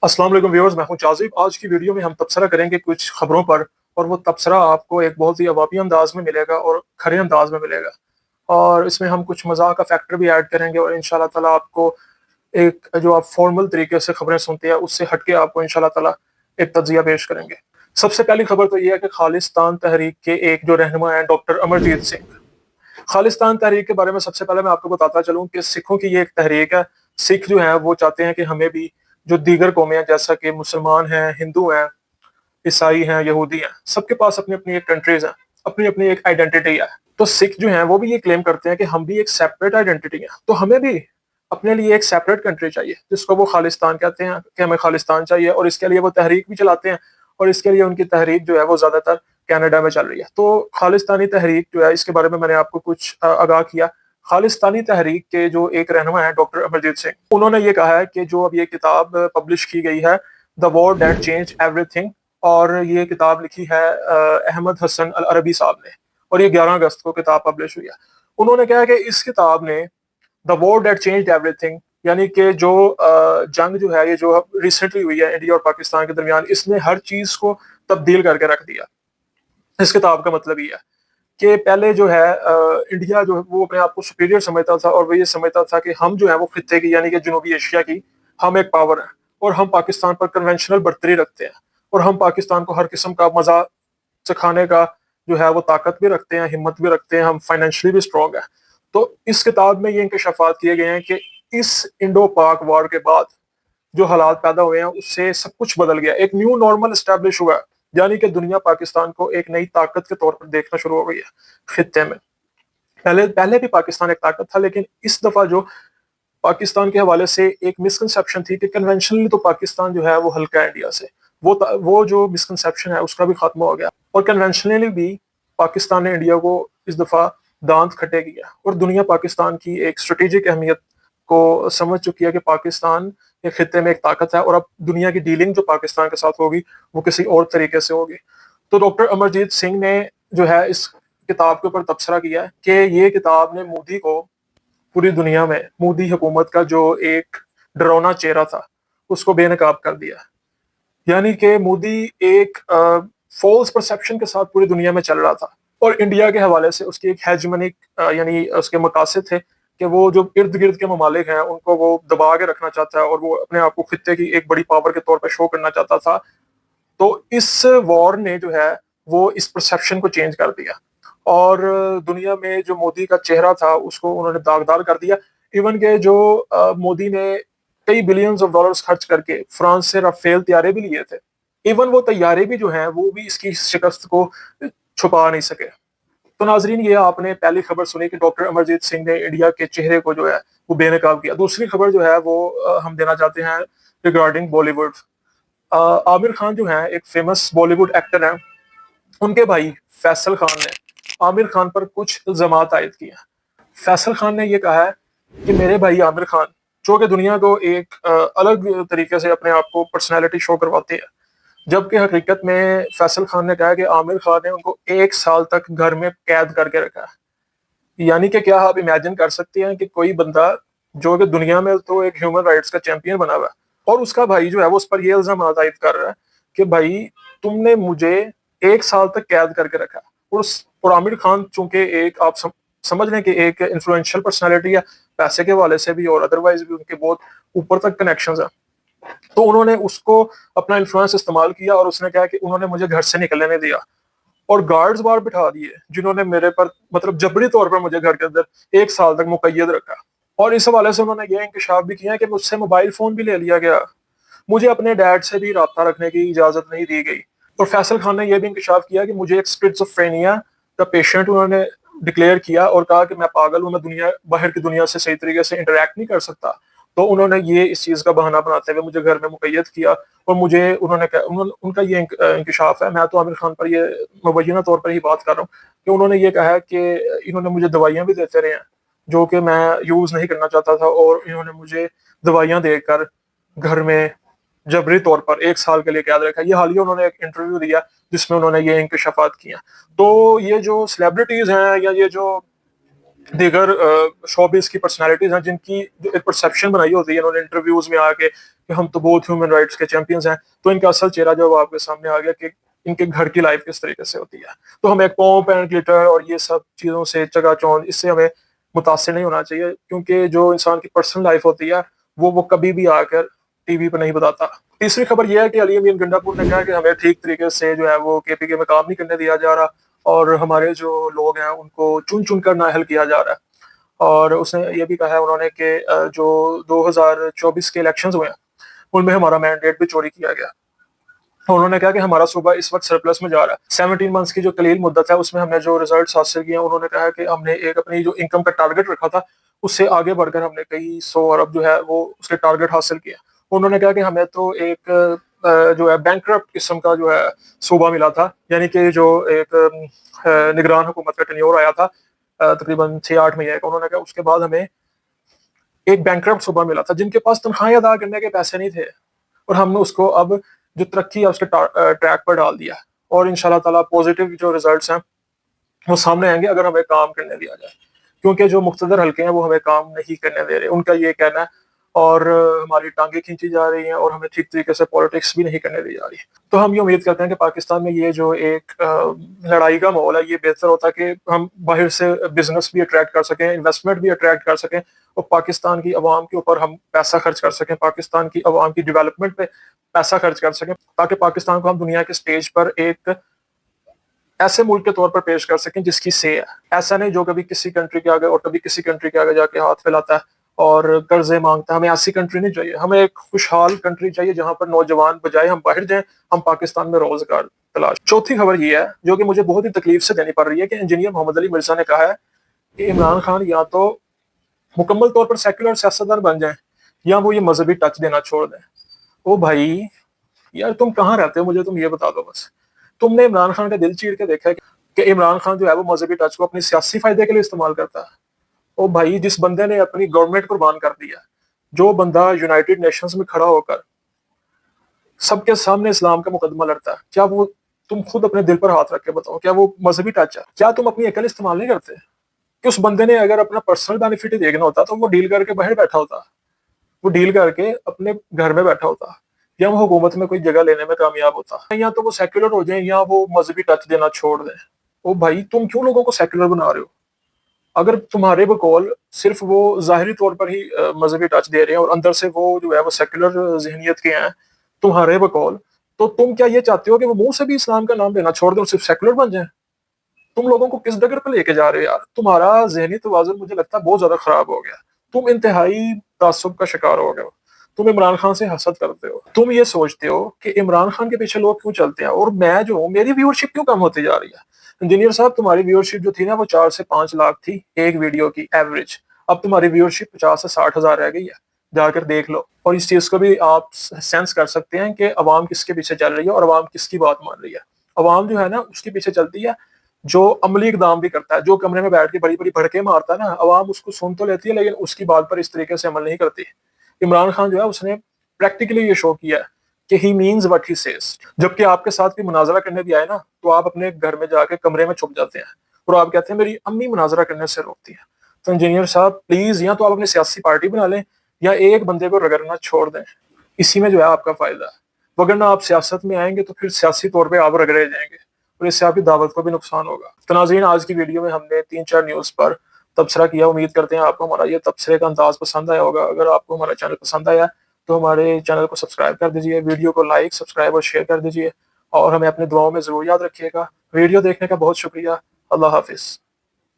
अस्सलाम वालेकुम व्यूअर्स, मैं हूं चाजिब। आज की वीडियो में हम तबसरा करेंगे कुछ खबरों पर, और वो तबसरा आपको एक बहुत ही अवामी अंदाज में मिलेगा और खरे अंदाज में मिलेगा। और इसमें हम कुछ मज़ाक का फैक्टर भी ऐड करेंगे, और इंशाल्लाह ताला आपको एक जो आप फॉर्मल तरीके से खबरें सुनते हैं उससे हटके आपको इंशाल्लाह ताला एक तज्जिया पेश करेंगे। सबसे पहली खबर तो ये है कि खालिस्तान तहरीक के एक जो रहनुमा हैं डॉक्टर अमरजीत सिंह। खालिस्तान तहरीक के बारे में सबसे पहले मैं आपको बताता चलूं कि सिखों की ये एक तहरीक है। सिख जो हैं वो चाहते हैं कि हमें भी जो दीगर कौमें हैं, जैसा कि मुसलमान हैं, हिंदू हैं, ईसाई हैं, यहूदी हैं, सबके पास अपनी अपनी एक कंट्रीज हैं, अपनी अपनी एक आइडेंटिटी है। तो सिख जो हैं वो भी ये क्लेम करते हैं कि हम भी एक सेपरेट आइडेंटिटी है, तो हमें भी अपने लिए एक सेपरेट कंट्री चाहिए, जिसको वो खालिस्तान कहते हैं कि हमें खालिस्तान चाहिए। और इसके लिए वो तहरीक भी चलाते हैं, और इसके लिए उनकी तहरीक जो है वो ज्यादातर कनाडा में चल रही है। तो खालिस्तानी तहरीक जो है, इसके बारे में मैंने आपको कुछ आगाह किया। खालिस्तानी तहरीक के जो एक रहनुमा है डॉक्टर अमरजीत सिंह, उन्होंने ये कहा है कि जो अब ये किताब पब्लिश की गई है, the war that change everything, और ये किताब लिखी है अहमद हसन अल अरबी साहब ने, और ये 11 अगस्त को किताब पब्लिश हुई है। उन्होंने कहा कि इस किताब ने the war that changed everything, यानी कि जो जंग जो है, ये जो रिसेंटली हुई है इंडिया और पाकिस्तान के दरमियान, इसने हर चीज को तब्दील करके रख दिया। इस किताब का मतलब ये है कि पहले जो है इंडिया जो है वो अपने आप को सुपीरियर समझता था, और वो ये समझता था कि हम जो है वो खित्ते की, यानी कि जनूबी एशिया की, हम एक पावर है, और हम पाकिस्तान पर कन्वेंशनल बर्तरी रखते हैं, और हम पाकिस्तान को हर किस्म का मजा सिखाने का जो है वो ताकत भी रखते हैं, हिम्मत भी रखते हैं, हम फाइनेंशियली भी स्ट्रॉन्ग है। तो इस किताब में ये इंकशाफात किए गए हैं कि इस इंडो पाक वॉर के बाद जो हालात पैदा हुए हैं उससे सब कुछ बदल गया, एक न्यू नॉर्मल एस्टेब्लिश हुआ, यानी कि दुनिया पाकिस्तान को एक नई ताकत के तौर पर देखना शुरू हो गई है खित्ते में। पहले पहले भी पाकिस्तान एक ताकत था, लेकिन इस दफा जो पाकिस्तान के हवाले से एक मिसकंसेप्शन थी कि कन्वेंशनली तो पाकिस्तान जो है वो हल्का है इंडिया से, वो जो मिसकंसेप्शन है उसका भी खात्मा हो गया, और कन्वेंशनली भी पाकिस्तान ने इंडिया को इस दफा दांत खट्टे किया, और दुनिया पाकिस्तान की एक स्ट्रेटेजिक अहमियत को समझ चुकी है कि पाकिस्तान के खित्ते में एक ताकत है, और अब दुनिया की डीलिंग जो पाकिस्तान के साथ होगी वो किसी और तरीके से होगी। तो डॉक्टर अमरजीत सिंह ने जो है इस किताब के ऊपर तबसरा किया है कि ये किताब ने मोदी को, पूरी दुनिया में मोदी हुकूमत का जो एक डरावना चेहरा था उसको बेनकाब कर दिया। यानी कि मोदी एक फॉल्स परसेप्शन के साथ पूरी दुनिया में चल रहा था, और इंडिया के हवाले से उसकी एक हेजमनिक यानी उसके मकासद थे कि वो जो इर्द गिर्द के ममालिक हैं उनको वो दबा के रखना चाहता है, और वो अपने आप को खित्ते की एक बड़ी पावर के तौर पर शो करना चाहता था। तो इस वॉर ने जो है वो इस परसेप्शन को चेंज कर दिया, और दुनिया में जो मोदी का चेहरा था उसको उन्होंने दागदार कर दिया। इवन के जो मोदी ने कई बिलियंस ऑफ डॉलर्स खर्च करके फ्रांस से राफेल तैयारे भी लिए थे, इवन वो तैयारे भी जो हैं वो भी इसकी शिकस्त को छुपा नहीं सके। तो नाजरीन, ये आपने पहली खबर सुनी कि डॉक्टर अमरजीत सिंह ने इंडिया के चेहरे को जो है वो बेनकाब किया। दूसरी खबर जो है वो हम देना चाहते हैं रिगार्डिंग बॉलीवुड। आमिर खान जो है एक फेमस बॉलीवुड एक्टर हैं, उनके भाई फैसल खान ने आमिर खान पर कुछ इल्जामात आयद किए हैं। फैसल खान ने यह कहा है कि मेरे भाई आमिर खान, जो कि दुनिया को एक अलग तरीके से अपने आप को पर्सनैलिटी शो करवाते हैं, जबकि हकीकत में फैसल खान ने कहा कि आमिर खान ने उनको 1 साल तक घर में कैद करके रखा है। यानी कि क्या आप इमेजिन कर सकते हैं कि कोई बंदा जो कि दुनिया में तो एक ह्यूमन राइट्स का चैंपियन बना हुआ है, और उसका भाई जो है वो उस पर ये इल्जाम आयद कर रहा है कि भाई तुमने मुझे 1 साल तक कैद करके रखा। और आमिर खान चूंकि एक आप समझ लें कि एक इन्फ्लुएंशियल पर्सनैलिटी है, पैसे के हवाले से भी और अदरवाइज भी उनके बहुत ऊपर तक कनेक्शंस हैं, तो उन्होंने उसको अपना इन्फ्लुएंस इस्तेमाल किया, और उसने कहा कि उन्होंने मुझे घर से निकलने नहीं दिया, और गार्ड्स बाहर बिठा दिए जिन्होंने मेरे पर मतलब जबरी तौर पर मुझे घर के अंदर 1 साल तक मुकैयद रखा। और इस हवाले से उन्होंने ये इंकशाफ भी किया कि मुझसे मोबाइल फोन भी ले लिया गया, मुझे अपने डैड से भी राब्ता रखने की इजाजत नहीं दी गई। और फैसल खान ने यह भी इंकशाफ किया कि मुझे एक स्किज़ोफ्रेनिया का पेशेंट उन्होंने डिक्लेयर किया, और कहा कि मैं पागल हूं, मैं दुनिया बाहर की दुनिया से सही तरीके से इंटरेक्ट नहीं कर सकता। तो उन्होंने ये इस चीज का बहाना बनाते हुए मुझे घर में मुकैयद किया, और मुझे उनका ये इंकशाफ है। मैं तो आमिर खान पर ये मुबैना तौर पर ही बात कर रहा हूँ कि उन्होंने ये कहा है कि इन्होंने मुझे दवाइयां भी देते रहे हैं जो कि मैं यूज नहीं करना चाहता था, और इन्होंने मुझे दवाइयां देकर घर में जबरी तौर पर 1 साल के लिए कैद रखा। ये हालिया उन्होंने एक इंटरव्यू दिया जिसमें उन्होंने ये इंकशाफात किया। तो ये जो सेलिब्रिटीज हैं या ये जो दीगर शोबिस की पर्सनालिटीज हैं जिनकी जो एक परसेप्शन बनाई होती है, उन्होंने इंटरव्यूज में आके کہ ہم تو بہت ह्यूमन رائٹس کے چیمپئنز ہیں. تو ان کا اصل چہرہ جو آپ کے سامنے آ گیا کہ ان کے گھر کی لائف کس طریقے سے ہوتی ہے. تو ہمیں پومپ اینڈ گلٹر اور یہ سب چیزوں سے چگا چوند اس سے ہمیں متاثر نہیں ہونا چاہیے، کیونکہ جو انسان کی پرسنل لائف ہوتی ہے وہ کبھی بھی آ کر ٹی وی پہ نہیں بتاتا. تیسری خبر یہ ہے کہ علی امین گنڈا پور نے کہا کہ ہمیں ٹھیک طریقے سے جو ہے وہ کے پی کے میں کام نہیں کرنے دیا جا رہا، اور ہمارے جو لوگ ہیں ان کو چن چن کر نااہل کیا جا رہا ہے. اور اس نے یہ بھی کہا ہے انہوں نے کہ جو 2024 کے الیکشنز ہوئے ہیں ان میں ہمارا مینڈیٹ بھی چوری کیا گیا. انہوں نے کہا کہ ہمارا صوبہ اس وقت سرپلس میں جا رہا ہے. 17 منتھس کی جو قلیل مدت ہے اس میں ہم نے جو ریزلٹس حاصل کیے ہیں، انہوں نے کہا کہ ہم نے ایک اپنی جو انکم کا ٹارگٹ رکھا تھا اس سے آگے بڑھ کر ہم نے کئی 100 ارب جو ہے وہ اس کے ٹارگٹ حاصل کیا. انہوں نے کہا کہ ہمیں تو ایک جو ہے بینکرپٹ قسم کا جو ہے صوبہ ملا تھا، یعنی کہ جو ایک نگران حکومت کا ٹینیور آیا تھا تقریباً 6-8 مہینے کا. انہوں نے کہا اس کے بعد ہمیں ایک بینکرپٹ صوبہ ملا تھا جن کے پاس تنخواہیں ادا کرنے کے پیسے نہیں تھے، اور ہم نے اس کو اب جو ترقی ہے اس کے ٹریک پر ڈال دیا. اور ان شاء اللہ تعالیٰ پازیٹیو جو ریزلٹس ہیں وہ سامنے آئیں گے اگر ہمیں کام کرنے دیا جائے، کیونکہ جو مقتدر حلقے ہیں وہ ہمیں کام نہیں کرنے دے رہے، ان کا یہ کہنا ہے. اور ہماری ٹانگیں کھینچی جا رہی ہیں اور ہمیں ٹھیک طریقے سے پالیٹکس بھی نہیں کرنے دی جا رہی. تو ہم یہ امید کرتے ہیں کہ پاکستان میں یہ جو ایک لڑائی کا ماحول ہے یہ بہتر ہوتا ہے کہ ہم باہر سے بزنس بھی اٹریکٹ کر سکیں، انویسٹمنٹ بھی اٹریکٹ کر سکیں، اور پاکستان کی عوام کے اوپر ہم پیسہ خرچ کر سکیں، پاکستان کی عوام کی ڈیولپمنٹ پہ پیسہ خرچ کر سکیں، تاکہ پاکستان کو ہم دنیا کے سٹیج پر ایک ایسے ملک کے طور پر پیش کر سکیں جس کی سے ہے. ایسا نہیں جو کبھی کسی کنٹری کے آگے اور کبھی کسی کنٹری کے آگے جا کے ہاتھ پھیلاتا ہے اور قرضے مانگتا ہے. ہمیں ایسی کنٹری نہیں چاہیے، ہمیں ایک خوشحال کنٹری چاہیے جہاں پر نوجوان بجائے ہم باہر جائیں ہم پاکستان میں روزگار تلاش. چوتھی خبر یہ ہے جو کہ مجھے بہت ہی تکلیف سے دینی پڑ رہی ہے کہ انجینئر محمد علی مرزا نے کہا ہے کہ عمران خان یا تو مکمل طور پر سیکولر سیاستدان بن جائیں یا وہ یہ مذہبی ٹچ دینا چھوڑ دیں. او بھائی یار تم کہاں رہتے ہو، مجھے تم یہ بتا دو بس. تم نے عمران خان کا دل چیر کے دیکھا ہے کہ عمران خان جو ہے وہ مذہبی ٹچ کو اپنی سیاسی فائدے کے لیے استعمال کرتا ہے. او بھائی جس بندے نے اپنی گورنمنٹ قربان کر دیا، جو بندہ یونائٹڈ نیشنز میں کھڑا ہو کر سب کے سامنے اسلام کا مقدمہ لڑتا ہے، کیا وہ تم خود اپنے دل پر ہاتھ رکھ کے بتاؤ کیا وہ مذہبی ٹچ ہے؟ کیا تم اپنی عقل استعمال نہیں کرتے کہ اس بندے نے اگر اپنا پرسنل بینیفٹ ہی دیکھنا ہوتا تو وہ ڈیل کر کے باہر بیٹھا ہوتا، وہ ڈیل کر کے اپنے گھر میں بیٹھا ہوتا، یا وہ حکومت میں کوئی جگہ لینے میں کامیاب ہوتا، یا تو وہ سیکولر ہو جائیں یا وہ مذہبی ٹچ دینا چھوڑ دیں. او بھائی تم کیوں لوگوں کو سیکولر بنا رہے ہو؟ اگر تمہارے بقول صرف وہ ظاہری طور پر ہی مذہبی ٹچ دے رہے ہیں اور اندر سے وہ جو ہے وہ سیکولر ذہنیت کے ہیں تمہارے بقول، تو تم کیا یہ چاہتے ہو کہ وہ منہ سے بھی اسلام کا نام لینا چھوڑ دیں اور صرف سیکولر بن جائیں؟ تم لوگوں کو کس ڈگر پہ لے کے جا رہے ہو یار؟ تمہارا ذہنی توازن مجھے لگتا ہے بہت زیادہ خراب ہو گیا. تم انتہائی تعصب کا شکار ہو گئے ہو. تم عمران خان سے حسد کرتے ہو، تم یہ سوچتے ہو کہ عمران خان کے پیچھے لوگ کیوں چلتے ہیں اور میں جو ہوں میری ویورشپ کیوں کم ہوتی جا رہی ہے. انجینئر صاحب تمہاری ویورشپ جو تھی نا وہ 4 سے 5 لاکھ تھی ایک ویڈیو کی ایوریج، اب تمہاری ویورشپ 50 سے 60 ہزار رہ گئی ہے. جا کر دیکھ لو، اور اس چیز کو بھی آپ سینس کر سکتے ہیں کہ عوام کس کے پیچھے چل رہی ہے اور عوام کس کی بات مان رہی ہے. عوام جو ہے نا اس کے پیچھے چلتی ہے جو عملی اقدام بھی کرتا ہے، جو کمرے میں بیٹھ کے بڑی بڑی بھڑکے مارتا ہے نا، عوام اس کو سن تو لیتی ہے لیکن اس کی بات پر اس طریقے سے عمل نہیں کرتی. عمران خان جو ہے اس نے پریکٹیکلی یہ شو کیا ہے کہ ہی مینز وٹ ہی سیز. جبکہ آپ کے ساتھ کوئی مناظرہ کرنے بھی آئے نا تو آپ اپنے گھر میں جا کے کمرے میں چھپ جاتے ہیں اور آپ کہتے ہیں میری امی مناظرہ کرنے سے روکتی ہے. تو انجینئر صاحب پلیز یا تو آپ اپنی سیاسی پارٹی بنا لیں یا ایک بندے کو رگڑنا چھوڑ دیں، اسی میں جو ہے آپ کا فائدہ ہے. وگرنہ آپ سیاست میں آئیں گے تو پھر سیاسی طور پہ آپ رگڑے جائیں گے اور اس سے آپ کی دعوت کو بھی نقصان ہوگا. تو ناظرین آج کی ویڈیو میں ہم نے 3-4 نیوز پر تبصرہ کیا. امید کرتے ہیں آپ کو ہمارا یہ تبصرے کا انداز پسند آیا ہوگا. اگر آپ کو ہمارا چینل پسند آیا تو ہمارے چینل کو سبسکرائب کر دیجیے، ویڈیو کو لائک سبسکرائب اور شیئر کر دیجیے، اور ہمیں اپنے دعاؤں میں ضرور یاد رکھیے گا. ویڈیو دیکھنے کا بہت شکریہ. اللہ حافظ.